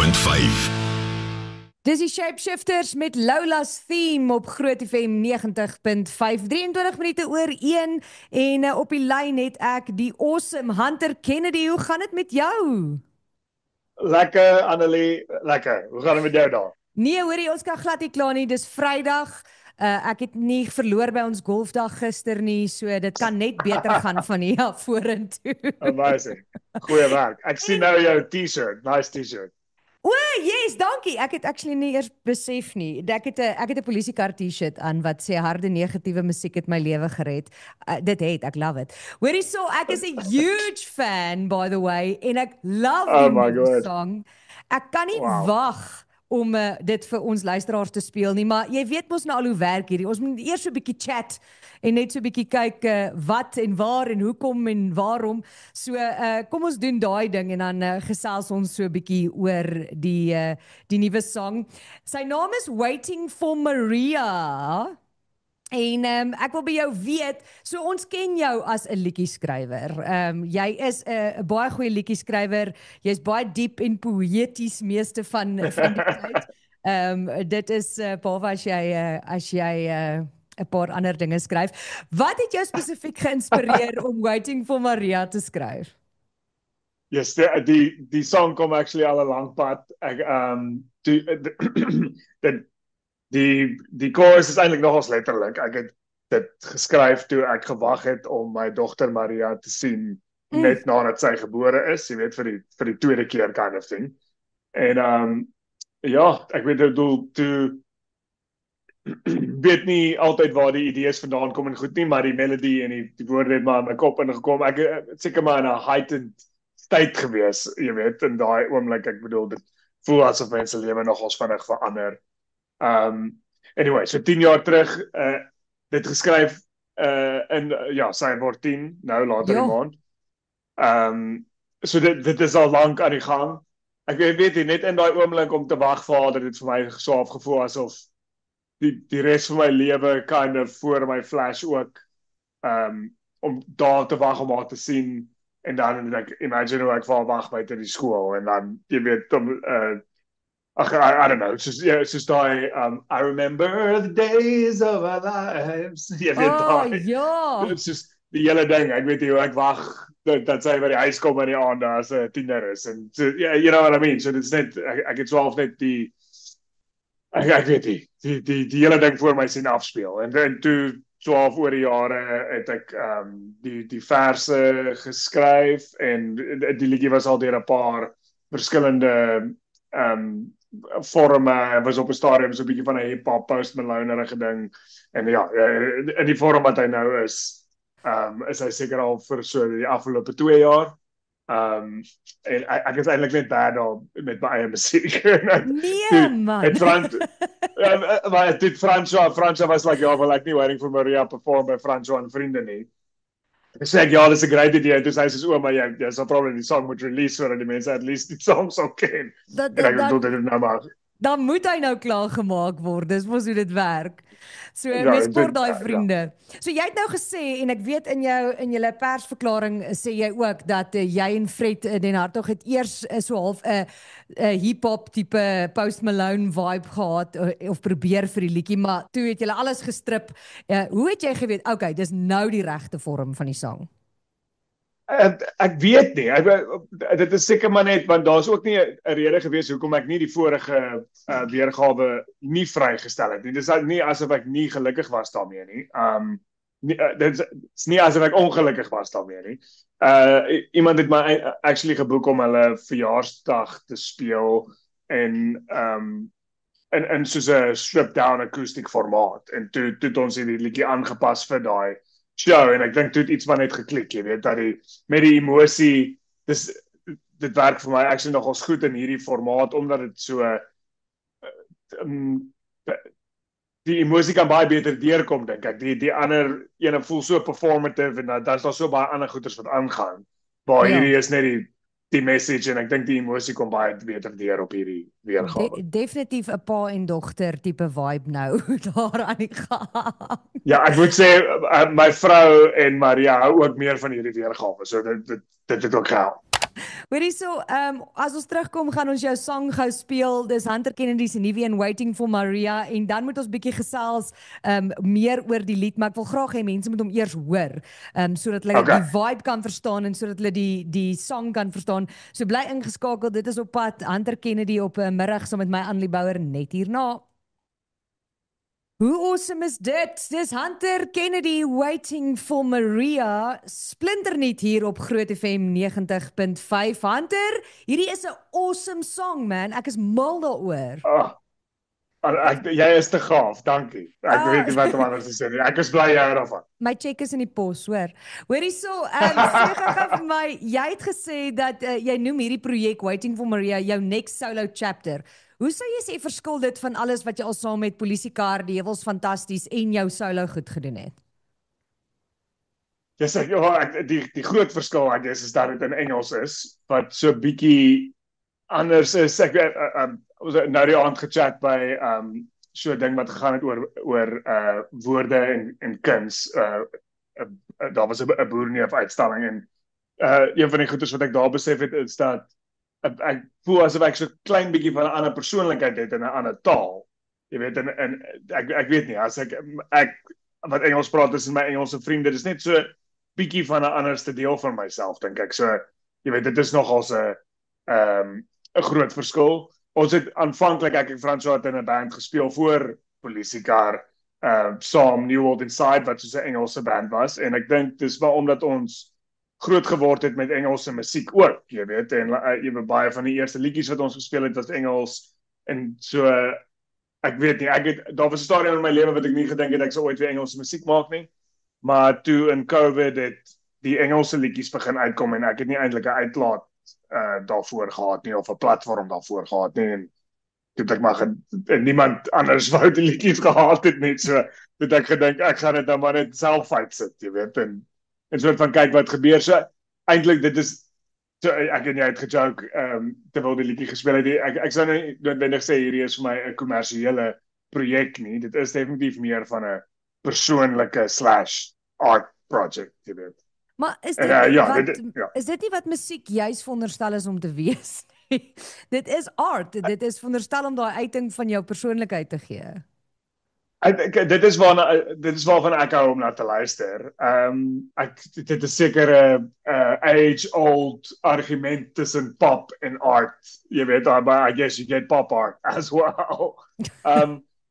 90.5. Dis die Shapeshifters met Lola's Theme op Groot FM 90.5, 23 minute oor 1 en op die lyn het ek die awesome Hunter Kennedy. Hoe gaan dit met jou? Lekker, Annelie, lekker. Hoe gaan het met jou daar? Nee, hoorie, ons kan glad nie klaar nie, dis Vrydag. Ek het nie verloor by ons golfdag gister nie, so dit kan net beter gaan van hier af vorentoe. Amazing. Goeie werk. Ek sien nou jou t-shirt, nice t-shirt. O, yes, dankie. Ek het actually nie eers besef nie. Ek het 'n polisiekar t-shirt aan wat sê harde negatiewe musiek het my lewe gered. Ek love it. Hoorie so, ek is 'n huge fan by the way en ek love Oh die my nuwe God. song. Ek kan nie Wow. wag om dit vir ons luisteraars te speel nie, maar jy weet mos nou al hoe werk hierdie. Ons moet eers so 'n bietjie chat en net so 'n bietjie kyk wat en waar en hoekom en waarom. So kom ons doen daai ding en dan gesels ons so 'n bietjie oor die nuwe song. Sy naam is Waiting for Maria. En ek wil by jou weet, so ons ken jou as 'n liedjieskrywer. Jy is 'n baie goeie liedjieskrywer. Jy's baie diep en poëties meeste van die tyd. Dit is behalwe as jy 'n paar ander dinge skryf. Wat het jou spesifiek geïnspireer om Waiting for Maria te skryf? Yes, die song kom actually al 'n lang pad. Ek die chorus is eintlik nogals letterlik. Ek het dit geskryf toe ek gewag het om my dogter Maria te sien net nadat sy gebore is, jy weet vir die tweede keer kind of thing. En ja, ek weet toe weet nie altyd waar die idees vandaan kom en goed nie, maar die melody en die woorde het maar in my kop ingekom. Ek het seker maar in 'n heightened state gewees, jy weet, in daai oomblik. Ek bedoel, dit voel asof mense lewe nogals vinnig verander. Anyway, so 10 jaar terug dit geskryf ja, sy word 10 nou later die maand. So dit is al lank aan die gang. Ek weet nie, net in daai oomblik om te wag vir haar, dat dit vir my so afgevoel asof die res van my lewe kind of voor my flash ook, om daar te wag om haar te sien en dan like, imagine hoe ek vir haar wag buite die skool en dan jy weet I don't know, soos daai I remember the days of our lives. Jy weet daai. Ja. Dit is just die hele ding. Ek weet nie hoe ek wag dat sy by die huis kom in die aand as 'n tiener is en so, yeah, you know what I mean. So dit's net ek het swaalf net ek weet nie die hele ding voor my sien afspeel en toe 12 oor die jare het ek die verse geskryf en die liedjie was al deur 'n paar verskillende vorme, was op 'n stadium so 'n bietjie van 'n hip-hop Post Malone-erige ding en ja, in die vorm wat hy nou is hy seker al vir so die afgelope 2 jaar. En ek is eintlik net bad al met my eie musiek. Nee man. Het maar dit Franswa was like, ja, wel ek nie Waiting for Maria perform by Franswa en vriende nie. Ek sê ja, dis 'n great idea. Toe sê sy maar jy sal probably die song moet release sodat die mense at least die song sal ken. En ek bedoel dit nou maar. Dan moet hy nou klaar gemaak word. Dis mos hoe dit werk. So Ja, mens kort daai ja. vriende. So jy het nou gesê en ek weet in julle persverklaring sê jy ook dat jy en Fred Den Hartog het eers so half 'n hip-hop tipe Post Malone vibe gehad of probeer vir die liedjie, maar toe het julle alles gestrip. Hoe het jy geweet, okay, dis nou die regte vorm van die sang? Ek weet nie. Dit is seker maar net want daar's ook nie 'n rede gewees hoekom ek nie die vorige weergawe nie vrygestel het nie. Dis nie asof ek nie gelukkig was daarmee nie. Dit is nie asof ek ongelukkig was daarmee nie. Iemand het my actually geboek om hulle verjaarsdag te speel en in soos 'n stripped down akoestiek formaat en toe het ons hierdie liedjie aangepas vir daai show en ek dink toe het iets van net geklik, jy weet, dat met die emosie, dit werk vir my actually nogals goed in hierdie formaat, omdat dit so die emosie kan baie beter deurkom, dink ek. Die ander ene voel so performative en daar's daar so baie ander goeders wat aangaan, waar hierdie is net die message en ek dink die emosie kom baie beter deur op hierdie weergawe. Definitief 'n pa en dogter tipe vibe nou daar aan die gang. Ja, ek moet sê my vrou en Maria hou ook meer van hierdie weergawe. So dit het ook gehelp. Hoorie so, as ons terugkom gaan ons jou song gou speel. Dis Hunter Kennedy se nuwe een Waiting for Maria en dan moet ons bietjie gesels meer oor die lied, maar ek wil graag hê mense moet hom eers hoor, sodat hulle Okay. die vibe kan verstaan en sodat hulle die song kan verstaan. So bly ingeskakel, dit is op pad Hunter Kennedy op 'n middag saam met my Annelie Bouwer net hierna. Hoe awesome is dit? Dis Hunter Kennedy Waiting for Maria, splinternuut hier op Groot FM 90.5. Hunter, hierdie is 'n awesome song man. Ek is mal daaroor. Jy is te gaaf, dankie. Ek weet nie wat om anders te sê nie. Ek is bly jy hou daarvan. My check is in die pos, hoor. Hoorie so, sê gou vir my, jy het gesê dat jy noem hierdie projek Waiting for Maria jou next solo chapter. Hoe sou jy sê verskil dit van alles wat jy al saam met Polisiekar, die Heuwels Fantasties en jou solo goed gedoen het? Jy sê die groot verskil ek is dat dit in Engels is, wat so bietjie anders is. Ek ons het nou die aand gechat by so 'n ding wat gegaan het oor woorde en kuns. Daar was 'n boerneef uitstalling en een van die goeders wat ek daar besef het is dat ek voel asof ek so klein bietjie van 'n ander persoonlikheid het in 'n ander taal. Jy weet en ek weet nie as ek wat Engels praat tussen my Engelse vriende, dis net so bietjie van 'n anderste deel van myself dink ek. So jy weet dit is nogals 'n groot verskil. Ons het aanvanklik ek en François het in 'n band gespeel voor Polisiekar, saam New World Inside wat soos 'n Engelse band was en ek dink dis maar omdat ons groot geword het met Engelse musiek ook, jy weet, en baie van die eerste liedjies wat ons gespeel het was Engels en so ek weet nie, daar was 'n stadium in my lewe wat ek nie gedink het ek sou ooit weer Engelse musiek maak nie, maar toe in COVID het die Engelse liedjies begin uitkom en ek het nie eintlik 'n uitlaat daarvoor gehad nie of 'n platform daarvoor gehad nie en toe ek maar niemand anders wou die liedjies gehad het nie, so het ek gedink ek gaan dit dan maar net self uitsit, jy weet, en soort van kyk wat gebeur. So eintlik dit is so, ek en jy het gejoke terwyl die liedjie gespeel het. Ek sou nie noodwendig sê hierdie is vir my 'n kommersiële projek nie. Dit is definitief meer van 'n persoonlike / art project, jy weet. Maar is dit is dit nie wat musiek juis veronderstel is om te wees nie? Dit is art. Dit is veronderstel om daai uiting van jou persoonlikheid te gee. Dit is waarvan ek hou om na te luister. Dit is seker 'n age-old argument tussen pop en art. Jy weet, I guess you get pop art as well.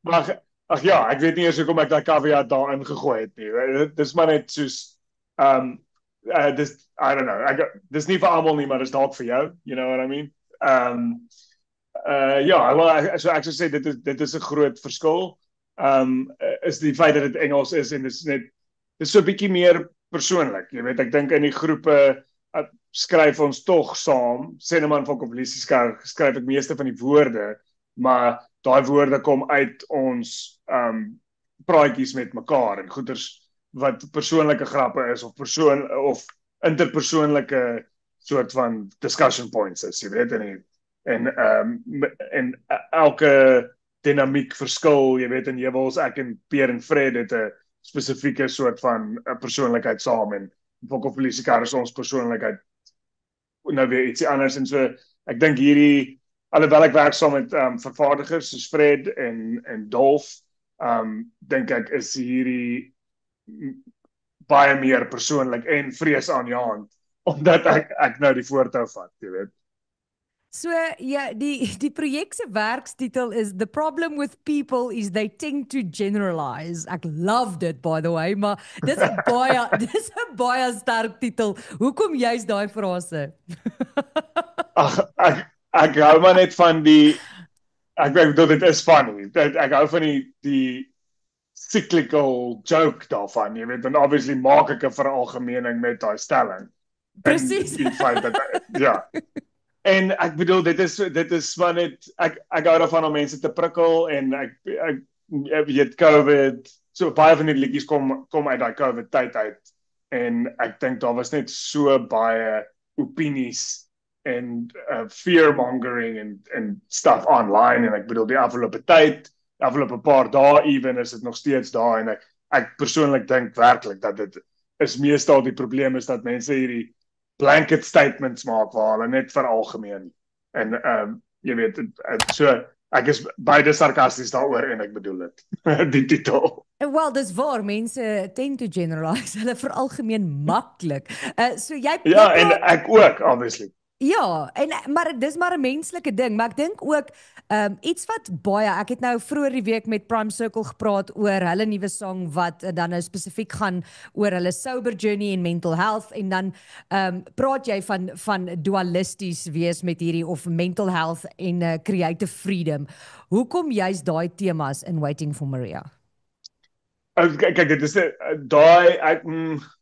Maar ag ja, ek weet nie eers hoekom ek daai caveat daarin gegooi het nie. Dis maar net soos dis I don't know. Dis nie vir almal nie, maar dis dalk vir jou. You know what I mean? So ek sou sê dit is 'n groot verskil. Is die feit dat dit Engels is en dis so 'n bietjie meer persoonlik. Jy weet, ek dink in die groepe skryf ons tog saam. Senneman van Polisiekar skryf ek meeste van die woorde, maar daai woorde kom uit ons praatjies met mekaar en goeters wat persoonlike grappe is of interpersoonlike soort van discussion points is, jy weet, en elke dinamiek verskil, jy weet, in Heuwels, ek en Peer en Fred het 'n spesifieke soort van persoonlikheid saam en Fokol Polisiekar is ons persoonlikheid nou weer ietsie anders en so ek dink hierdie alhoewel ek werk saam met vervaardigers soos Fred en Dolf, dink ek is hierdie baie meer persoonlik en vreesaanjaend omdat ek nou die voortou vat, jy weet. So ja, die projek se werkstitel is The Problem with People is They Tend to Generalize. Ek love dit, by the way, maar dis 'n baie sterk titel. Hoekom juist daai frase? Ek hou maar net van ek bedoel dit is funny. Ek hou van die cyclical joke daarvan, jy weet, en obviously maak ek 'n veralgemening met daai stelling. Presies. Ja. En ek bedoel dit is maar net ek hou daarvan om mense te prikkel en ek weet COVID, so baie van die liedjies kom uit daai COVID tyd uit en ek dink daar was net so baie opinies en fear-mongering en stuff online en ek bedoel die afgelope paar dae even is dit nog steeds daar en ek persoonlik dink werklik dat dit is meestal die probleem is dat mense hierdie blanket statements maak waar hulle net veralgemeen. En jy weet so ek is beide sarkasties daaroor en ek bedoel dit. Die titel. Wel, dis waar, mense tend to generalize, hulle veralgemeen maklik. So jy Ja, jy en ek ook, obviously. Ja, maar dis maar 'n menslike ding, maar ek dink ook iets wat baie, ek het nou vroeër die week met Prime Circle gepraat oor hulle nuwe song wat dan nou spesifiek gaan oor hulle sober journey en mental health en dan praat jy van dualisties wees met hierdie of mental health en creative freedom. Hoekom juist daai temas in Waiting for Maria? Kyk, dit is daai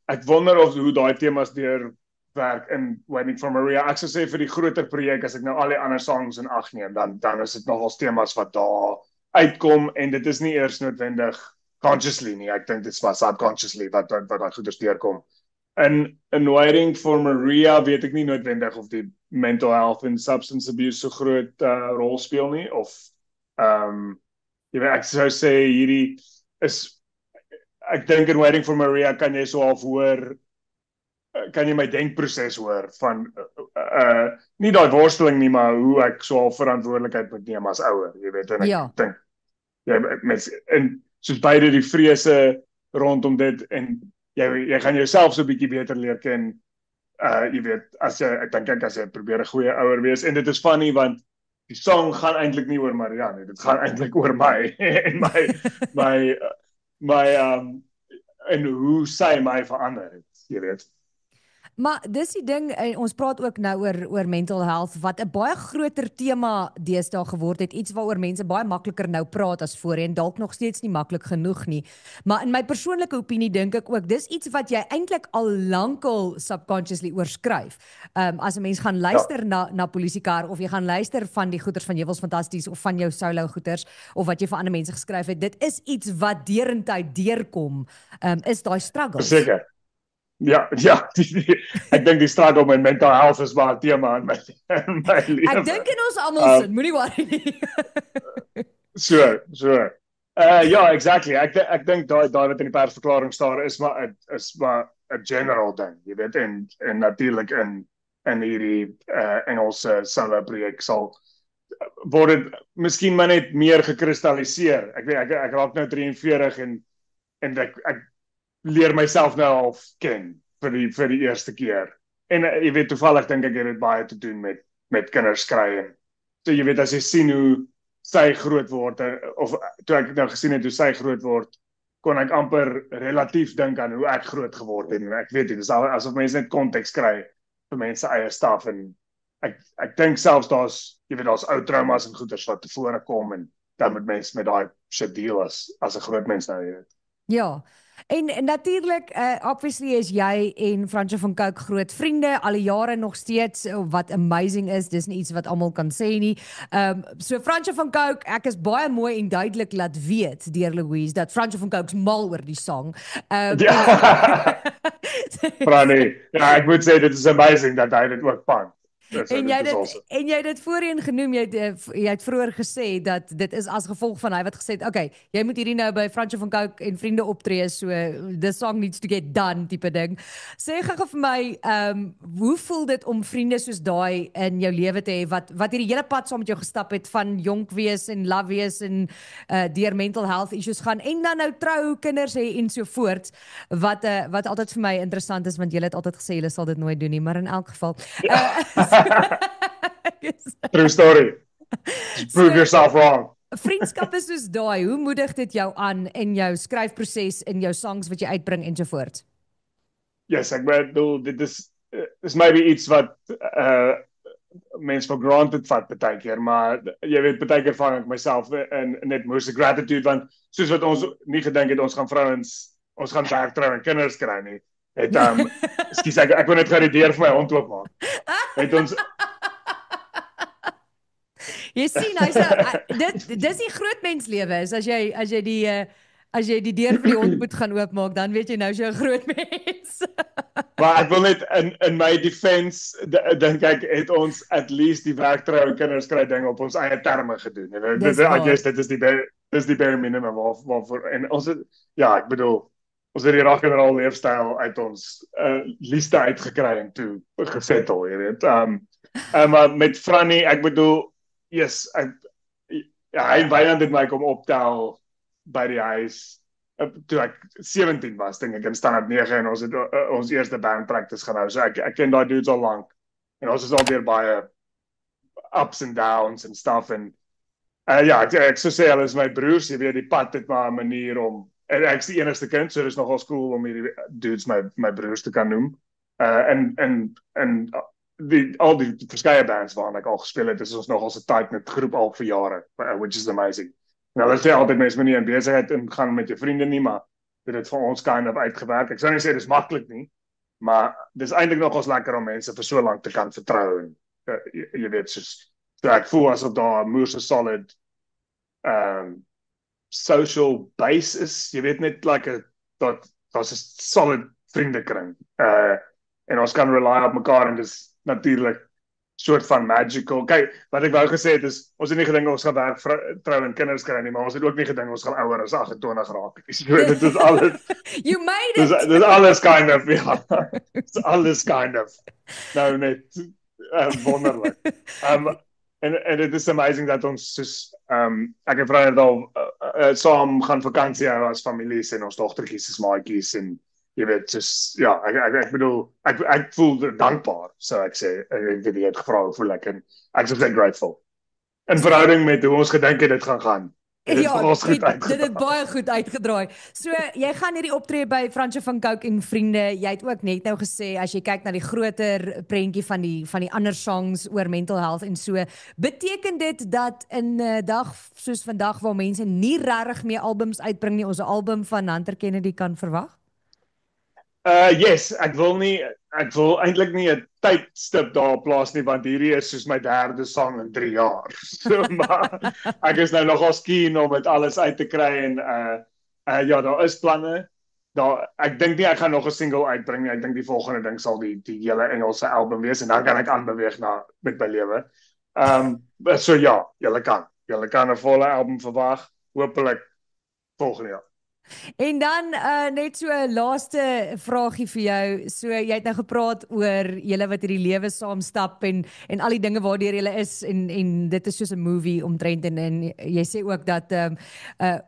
ek wonder of hoe daai temas deur werk in Waiting for Maria. Ek sou sê vir die groter projek as ek nou al die ander songs in ag neem, dan is dit nogals temas wat daar uitkom en dit is nie eers noodwendig consciously nie. Ek dink dit is maar subconsciously wat daai goeders deurkom. In Waiting for Maria weet ek nie noodwendig of die mental health en substance abuse so groot rol speel nie of jy weet ek sou sê hierdie is ek dink in Waiting for Maria kan jy so half hoor kan jy my denkproses hoor van nie daai worsteling nie, maar hoe ek so al verantwoordelikheid moet neem as ouer, jy weet, en ek dink en soos beide die vrese rondom dit en jy gaan jouself so 'n bietjie beter leer ken, jy weet, ek dink as jy probeer 'n goeie ouer wees, en dit is funny want die song gaan eintlik nie oor Maria nie, dit gaan eintlik oor my en my en hoe sy my verander het, jy weet. Maar dis die ding, ons praat ook nou oor mental health, wat 'n baie groter tema deesdae geword het, iets waaroor mense baie makliker nou praat as voorheen, dalk nog steeds nie maklik genoeg nie. Maar in my persoonlike opinie dink ek ook, dis iets wat jy eintlik al lankal subconsciously oorskryf. As 'n mens gaan luister na Polisiekar, of jy gaan luister van die goeters van Jewels Fantasties, of van jou solo goeters, of wat jy vir ander mense geskryf het, dit is iets wat derentyd deurkom, is daai struggles. Seker. Ja, ek dink die struggle op my mental health is maar 'n tema in my lewe. Ek dink in ons almal sin, moenie worry nie. Sure. Ja, exactly. Ek dink daai wat in die persverklaring staan is maar 'n general ding, jy weet, en natuurlik in hierdie Engelse solo projek sal word dit miskien maar net meer gekristalliseer. Ek weet ek raak nou 43 en ek leer myself nou al ken vir die eerste keer. En jy weet, toevallig dink ek het dit baie te doen met kinders kry en so jy weet, as jy sien hoe sy groot word, of toe ek nou gesien het hoe sy groot word, kon ek amper relatief dink aan hoe ek groot geword het, en ek weet nie, dis asof mense net konteks kry vir mense eie staf, en ek dink selfs daar's ou traumas en goeters wat tevore kom, en dan moet mense met daai shit deal as 'n groot mens nou, jy weet. Ja, en natuurlik, obviously is jy en Fransjo van Cooke groot vriende, al die jare nog steeds, wat amazing is, dis nie iets wat almal kan sê nie. So Fransjo van Cooke, ek is baie mooi en duidelik laat weet deur Louise, dat Fransjo van Cooke's mal oor die song. Franny, ja, ek moet sê, dit is amazing dat hy dit ook pan. En jy het dit voorheen genoem, jy het vroeër gesê dat dit is as gevolg van hy wat gesê het, okay, jy moet hierdie nou by Fransjo van Cooke en vriende optree, so the song needs to get done tipe ding. Sê gou vir my, hoe voel dit om vriende soos daai in jou lewe te hê wat hierdie hele pad saam met jou gestap het van jonk wees en love wees en deur mental health issues gaan en dan nou trou, kinders hê en so voort, wat altyd vir my interessant is, want julle het altyd gesê julle sal dit nooit doen nie, maar in elk geval True story. Prove yourself wrong. Vriendskappe soos daai, hoe moedig dit jou aan in jou skryfproses, in jou songs wat jy uitbring en so voort? Yes, ek bedoel, dit is maybe iets wat mense for granted vat baie keer, maar jy weet, baie keer vang ek myself in net moes gratitude, want soos wat ons nie gedink het, ons gaan werk trou en kinders kry nie, het ekskuus, ek wil net gou die deur vir my hond oopmaak. Het ons jy sien, dis die groot mens lewe is, as jy die deur vir die hond moet gaan oopmaak, dan weet jy nou is jy 'n groot mens. Maar ek wil net in my defense dink ek het ons at least die werktrou en kinders kry ding op ons eie terme gedoen. Dit is die bare minimum waarvoor en ons het, ja, ek bedoel ons het die rock and roll leefstyl uit ons liefde uitgekry en toe gesettle, jy weet. Maar met Franny, ek bedoel, yes, hy en Wynand het my kom optel by die huis toe ek 17 was, dink ek, in standaard 9 en ons het ons eerste band practice gaan hou. So ek ken daai dudes al lank en ons is al weer baie ups and downs en stuff en ja, ek sou sê hulle is my broers, jy weet, die pad het maar 'n manier om ek is die enigste kind, so dit is nogal cool om hierdie dudes my broers te kan noem. En al die verskeie bands waarna ek al gespeel het, is ons nogal so tight met groep al vir jare, which is amazing. Nou, hulle sê altyd mense moet nie in besigheid ingaan met jou vriende nie, maar dit het vir ons kind of uitgewerk. Ek sou nie sê dis maklik nie, maar dis eintlik nogals lekker om mense vir so lank te kan vertrou en jy weet, so ek voel asof daar 'n moerse solid social base is, jy weet net like daar's 'n solid vriendekring en ons kan rely op mekaar en dis natuurlik soort van magical. Kyk, wat ek wou gesê het is, ons het nie gedink ons gaan werk trou en kinders kry nie, maar ons het ook nie gedink ons gaan ouer as 28 raak. So dit is alles You made it. Dis alles kind of, ja. Dis alles kind of. Nou net wonderlik. En dit is amazing dat ons soos ek en vrou het al saam gaan vakansie hou as families en ons dogtertjies is maatjies en jy weet, soos, ja, ek bedoel, ek voel dankbaar, so ek sê, ek weet jy het gevra hoe voel ek, en ek is baie grateful. In verhouding met hoe ons gedink het dit gaan. Ja, dit het baie goed uitgedraai. So, jy gaan hierdie optree by Fransje van Cooke en vriende, jy het ook net nou gesê, as jy kyk na die groter prentjie van die ander songs oor mental health en so, beteken dit dat in 'n dag soos vandag, waar mense nie regtig meer albums uitbring nie, ons 'n album van Hunter Kennedy kan verwag? Yes, ek wil eintlik nie 'n tydstip daar plaas nie, want hierdie is soos my 3de song in 3 jaar. So, maar ek is nou nogal keen om dit alles uit te kry en ja, daar is planne. Ek dink nie ek gaan nog 'n single uitbring nie. Ek dink die volgende ding sal die hele Engelse album wees en dan kan ek aanbeweeg met my lewe. So ja, julle kan 'n volle album verwag, hopelik volgende jaar. En dan net so 'n laaste vraagie vir jou. So jy het nou gepraat oor julle wat hierdie lewe saam stap en al die dinge waardeur julle is en dit is soos 'n movie omtrent en jy sê ook dat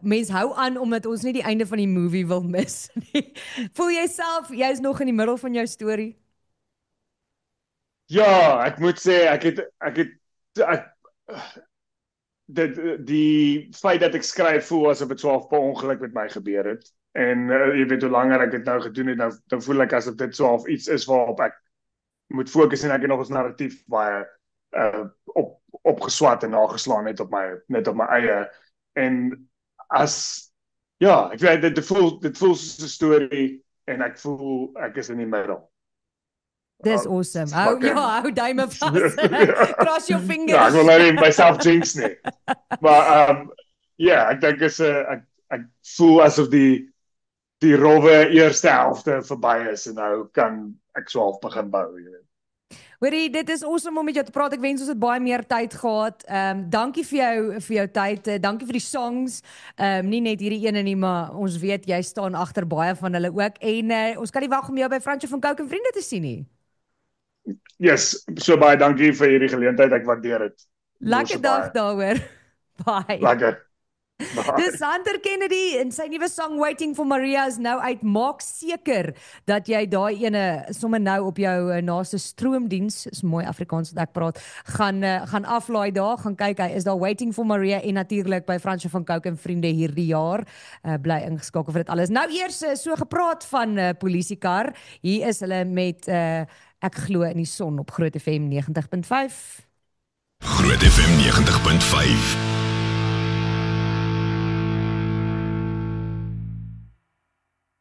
mens hou aan omdat ons nie die einde van die movie wil mis nie. Voel jy self jy's nog in die middel van jou storie? Ja, ek moet sê die feit dat ek skryf voel asof dit so per ongeluk met my gebeur het. En jy weet, hoe langer ek dit nou gedoen het, dan voel ek asof dit so iets is waarop ek moet fokus en ek het nog ons narratief baie opgeswat en nageslaan net op my eie. En ja, ek weet dit voel soos 'n storie en ek voel ek is in die middel. Dis awesome. Hou duime vas. Cross your fingers. Ja, ek wil nou nie myself jinx nie. Maar ja, ek dink ek voel asof die rowwe eerste helfte verby is en nou kan ek so half begin bou, jy weet. Hoorie, dit is awesome om met jou te praat. Ek wens ons het baie meer tyd gehad. Dankie vir jou tyd. Dankie vir die songs. Nie net hierdie ene nie, maar ons weet jy staan agter baie van hulle ook. En ons kan nie wag om jou by Fransje van Cooke en vriende te sien nie. Yes, so baie dankie vir hierdie geleentheid. Ek waardeer dit. Lekker dag daaroor. Bye. Lekker. Dis Hunter Kennedy en sy nuwe song Waiting for Maria is nou uit. Maak seker dat jy daai ene sommer nou op jou naaste stroomdiens, is mooi Afrikaans wat ek praat, gaan aflaai daar, gaan kyk, hy is daar Waiting for Maria en natuurlik by Fransje van Cooke en vriende hierdie jaar. Bly ingeskakel vir dit alles. Nou eers so gepraat van polisiekar. Hier is hulle met Ek glo in die son op Groot FM 90.5. Groot FM 90.5